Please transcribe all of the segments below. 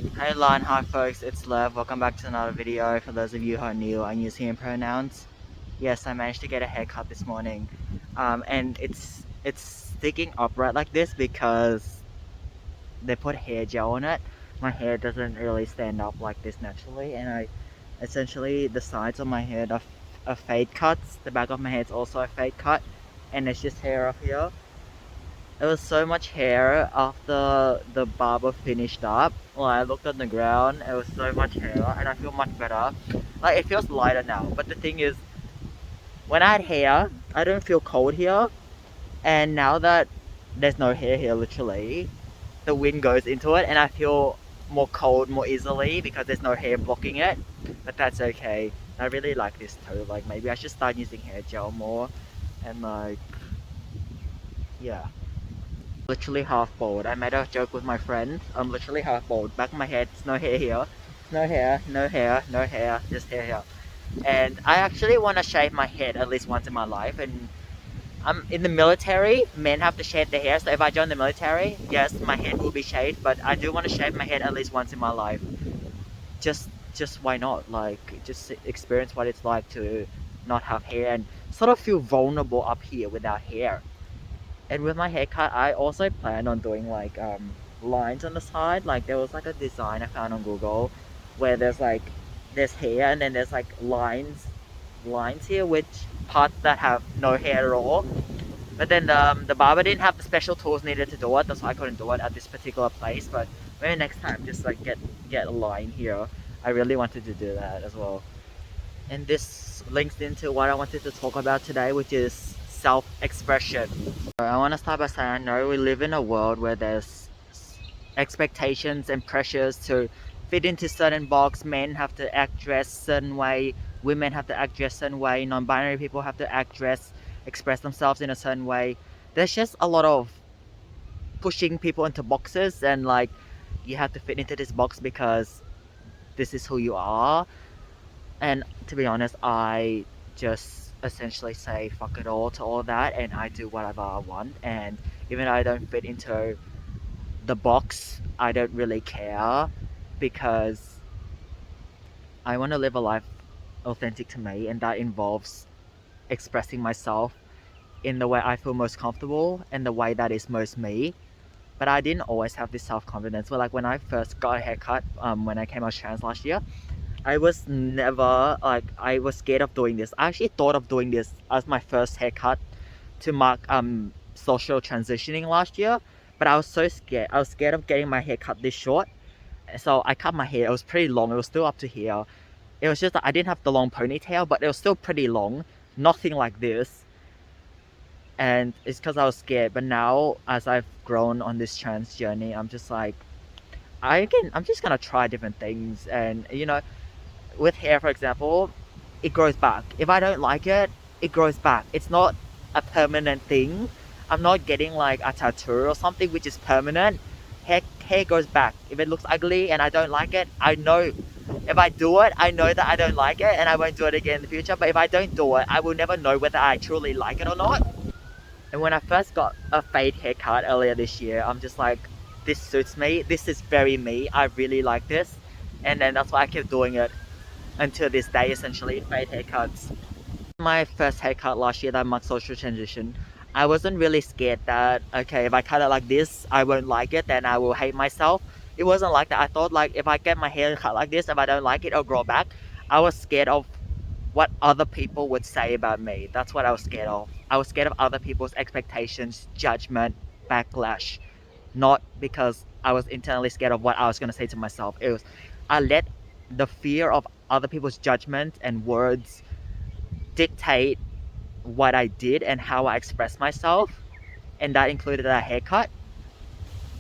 Hey Lon, hi folks, it's Lev. Welcome back to another video. For those of you who are new, I'm using him pronouns. Yes, I managed to get a haircut this morning. And it's sticking upright like this because they put hair gel on it. My hair doesn't really stand up like this naturally, and I essentially the sides of my head are fade cuts. The back of my head's also a fade cut, and it's just hair up here. There was so much hair after the barber finished up. When I looked on the ground, it was so much hair, and I feel much better. Like, it feels lighter now. But the thing is, when I had hair, I don't feel cold here. And now that there's no hair here, literally, the wind goes into it, and I feel more cold more easily because there's no hair blocking it. But that's okay. I really like this too. Like, maybe I should start using hair gel more. And like, yeah. Literally half bald. I made a joke with my friend. I'm literally half bald. Back of my head, no hair here. No hair, no hair, no hair, just hair here. And I actually want to shave my head at least once in my life. And I'm in the military. Men have to shave their hair. So if I join the military, yes, my head will be shaved. But I do want to shave my head at least once in my life. Just why not? Like, just experience what it's like to not have hair and sort of feel vulnerable up here without hair. And with my haircut, I also plan on doing like lines on the side. Like, there was like a design I found on Google where there's hair and then there's like lines here, which parts that have no hair at all. But then the barber didn't have the special tools needed to do it. That's why I couldn't do it at this particular place. But maybe next time, just like get a line here. I really wanted to do that as well. And this links into what I wanted to talk about today, which is self-expression. I want to start by saying I know we live in a world where there's expectations and pressures to fit into certain box. Men have to act dress certain way, women have to act dress certain way, non-binary people have to act dress, express themselves in a certain way. There's just a lot of pushing people into boxes, and like, you have to fit into this box because this is who you are. And to be honest, I just essentially say fuck it all to all that, and I do whatever I want. And even though I don't fit into the box, I don't really care because I want to live a life authentic to me, and that involves expressing myself in the way I feel most comfortable and the way that is most me. But I didn't always have this self-confidence. But like, when I first got a haircut, when I came out trans last year, I was never like, I was scared of doing this. I actually thought of doing this as my first haircut to mark social transitioning last year, but I was so scared. I was scared of getting my hair cut this short. So I cut my hair. It was pretty long. It was still up to here. It was just that I didn't have the long ponytail, but it was still pretty long. Nothing like this. And it's because I was scared. But now, as I've grown on this trans journey, I'm just like, I'm just gonna try different things. And with hair, for example, it grows back. If I don't like it, it grows back. It's not a permanent thing. I'm not getting like a tattoo or something which is permanent. Hair goes back. If it looks ugly and I don't like it, I know if I do it, I know that I don't like it and I won't do it again in the future. But if I don't do it, I will never know whether I truly like it or not. And when I first got a fade haircut earlier this year, I'm just like, this suits me. This is very me. I really like this. And then that's why I kept doing it until this day, essentially. Fade haircuts. My first haircut last year that marked social transition, I wasn't really scared that, okay, if I cut it like this, I won't like it, then I will hate myself. It wasn't like that. I thought, like, if I get my hair cut like this, if I don't like it, it'll grow back. I was scared of what other people would say about me. That's what I was scared of. I was scared of other people's expectations, judgment, backlash. Not because I was internally scared of what I was going to say to myself. It was, I let the fear of other people's judgment and words dictate what I did and how I expressed myself, and that included a haircut.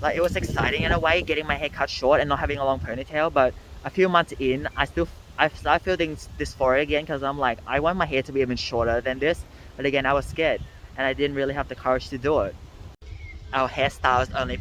Like, it was exciting in a way, getting my hair cut short and not having a long ponytail, but a few months in, I started feeling dysphoria again because I'm like, I want my hair to be even shorter than this, but again, I was scared and I didn't really have the courage to do it. Our hairstyle is only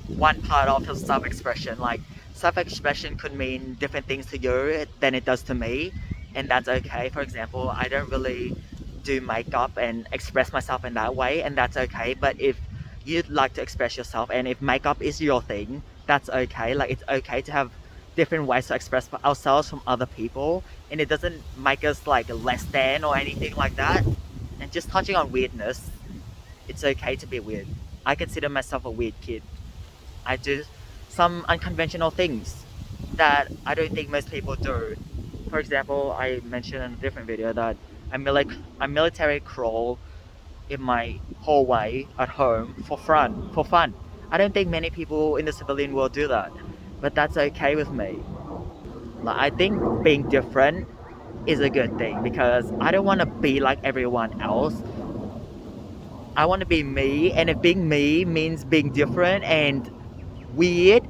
one part of self-expression. Like, self-expression could mean different things to you than it does to me, and that's okay. For example, I don't really do makeup and express myself in that way, and that's okay. But if you'd like to express yourself and if makeup is your thing, that's okay. Like, it's okay to have different ways to express ourselves from other people, and it doesn't make us like less than or anything like that. And just touching on weirdness, it's okay to be weird. I consider myself a weird kid. I do some unconventional things that I don't think most people do. For example, I mentioned in a different video that I military crawl in my hallway at home for fun. For fun. I don't think many people in the civilian world do that, but that's okay with me. Like, I think being different is a good thing because I don't want to be like everyone else. I want to be me, and if being me means being different and weird,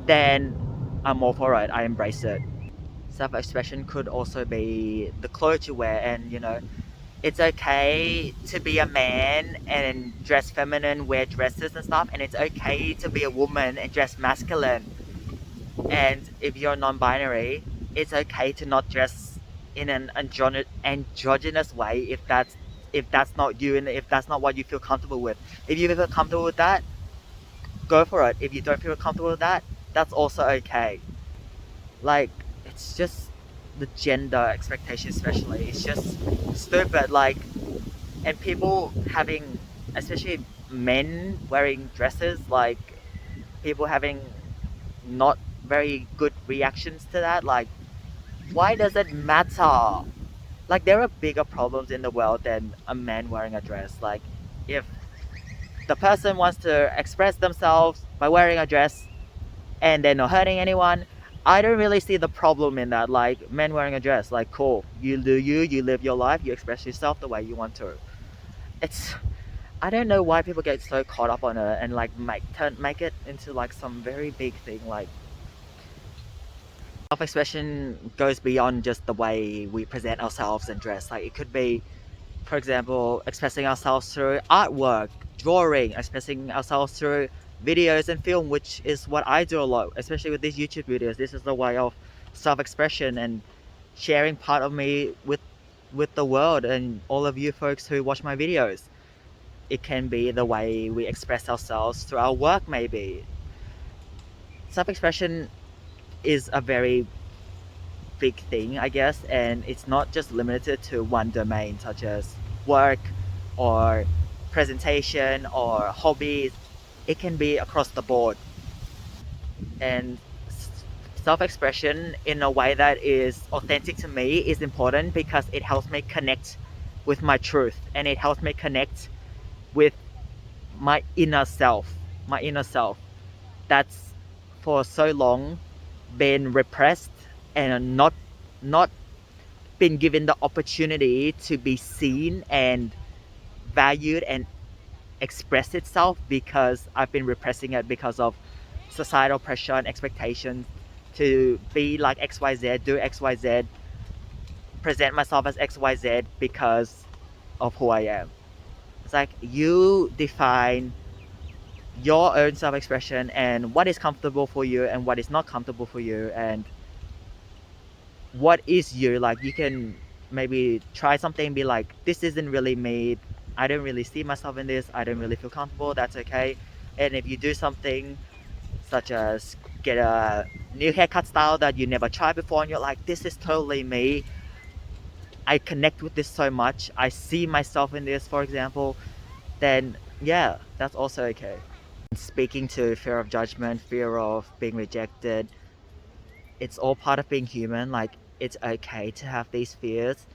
then I'm all for it. I embrace it. Self-expression could also be the clothes you wear, and it's okay to be a man and dress feminine, wear dresses and stuff, and it's okay to be a woman and dress masculine. And if you're non-binary, it's okay to not dress in an androgynous way if that's not you and if that's not what you feel comfortable with. If you feel comfortable with that, go for it. If you don't feel comfortable with that, that's also okay. Like, it's just the gender expectation, especially. It's just stupid. Like, and people having, especially men wearing dresses, like people having not very good reactions to that. Like, why does it matter? Like, there are bigger problems in the world than a man wearing a dress. Like, if the person wants to express themselves by wearing a dress and they're not hurting anyone, I don't really see the problem in that. Like, men wearing a dress, like, cool, you do you, you live your life, you express yourself the way you want to. It's, I don't know why people get so caught up on it and like make it into like some very big thing. Like, self-expression goes beyond just the way we present ourselves and dress. Like, it could be, for example, expressing ourselves through artwork, drawing, expressing ourselves through videos and film, which is what I do a lot, especially with these YouTube videos. This is the way of self-expression and sharing part of me with the world and all of you folks who watch my videos. It can be the way we express ourselves through our work, maybe. Self-expression is a very big thing, I guess, and it's not just limited to one domain, such as work or presentation or hobbies. It can be across the board. And self-expression in a way that is authentic to me is important because it helps me connect with my truth, and it helps me connect with my inner self. My inner self that's for so long been repressed and not been given the opportunity to be seen and valued and express itself, because I've been repressing it because of societal pressure and expectations to be like XYZ, do XYZ, present myself as XYZ because of who I am. It's like, you define your own self-expression and what is comfortable for you and what is not comfortable for you, and what is you. Like, you can maybe try something and be like, this isn't really me, I don't really see myself in this, I don't really feel comfortable. That's okay. And if you do something such as get a new haircut style that you never tried before and you're like, this is totally me, I connect with this so much, I see myself in this, for example, then yeah, that's also okay. Speaking to fear of judgment, fear of being rejected, it's all part of being human. Like, it's okay to have these fears,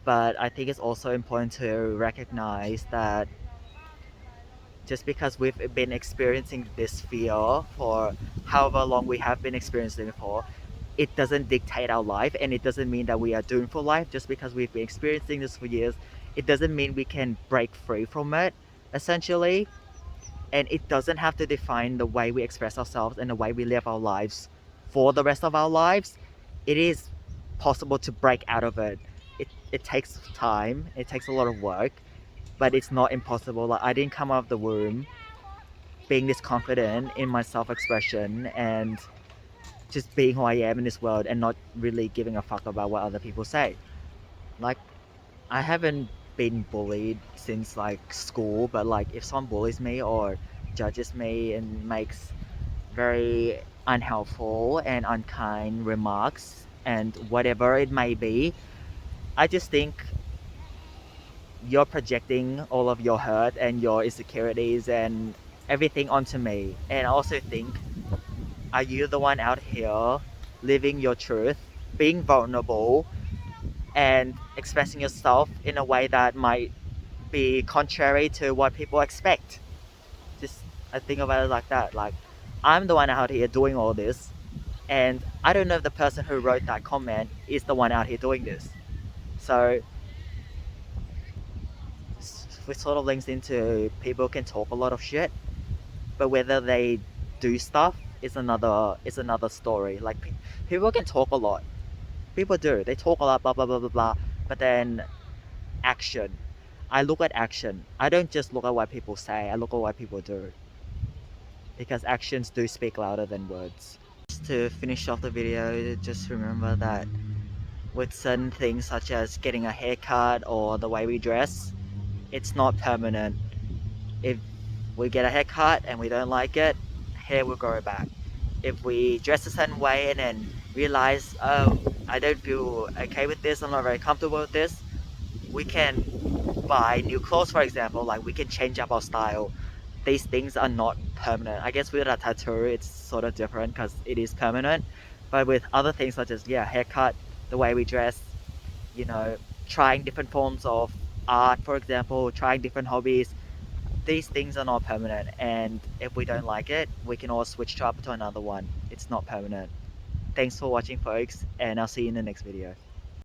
but I think it's also important to recognize that just because we've been experiencing this fear for however long we have been experiencing it for, it doesn't dictate our life, and it doesn't mean that we are doomed for life. Just because we've been experiencing this for years, it doesn't mean we can break free from it, essentially. And it doesn't have to define the way we express ourselves and the way we live our lives for the rest of our lives. It is possible to break out of it. It takes time, it takes a lot of work, but it's not impossible. Like, I didn't come out of the womb being this confident in my self-expression and just being who I am in this world and not really giving a fuck about what other people say. Like, I haven't been bullied since like school, but like if someone bullies me or judges me and makes very unhelpful and unkind remarks and whatever it may be, I just think you're projecting all of your hurt and your insecurities and everything onto me. And I also think, are you the one out here living your truth, being vulnerable, and expressing yourself in a way that might be contrary to what people expect? Just I think about it like that. Like, I'm the one out here doing all this, and I don't know if the person who wrote that comment is the one out here doing this. So which sort of links into people can talk a lot of shit, but whether they do stuff is another story. Like people can talk a lot. People do. They talk a lot, blah blah blah blah blah. But then action. I look at action. I don't just look at what people say. I look at what people do. Because actions do speak louder than words. Just to finish off the video, just remember that with certain things such as getting a haircut or the way we dress, it's not permanent. If we get a haircut and we don't like it, hair will grow back. If we dress a certain way and then realize, oh, I don't feel okay with this, I'm not very comfortable with this, we can buy new clothes, for example. Like, we can change up our style. These things are not permanent. I guess with a tattoo it's sort of different because it is permanent, but with other things such as, yeah, haircut, the way we dress, you know, trying different forms of art, for example, trying different hobbies, these things are not permanent, and if we don't like it, we can always switch to another one. It's not permanent. Thanks for watching, folks, and I'll see you in the next video.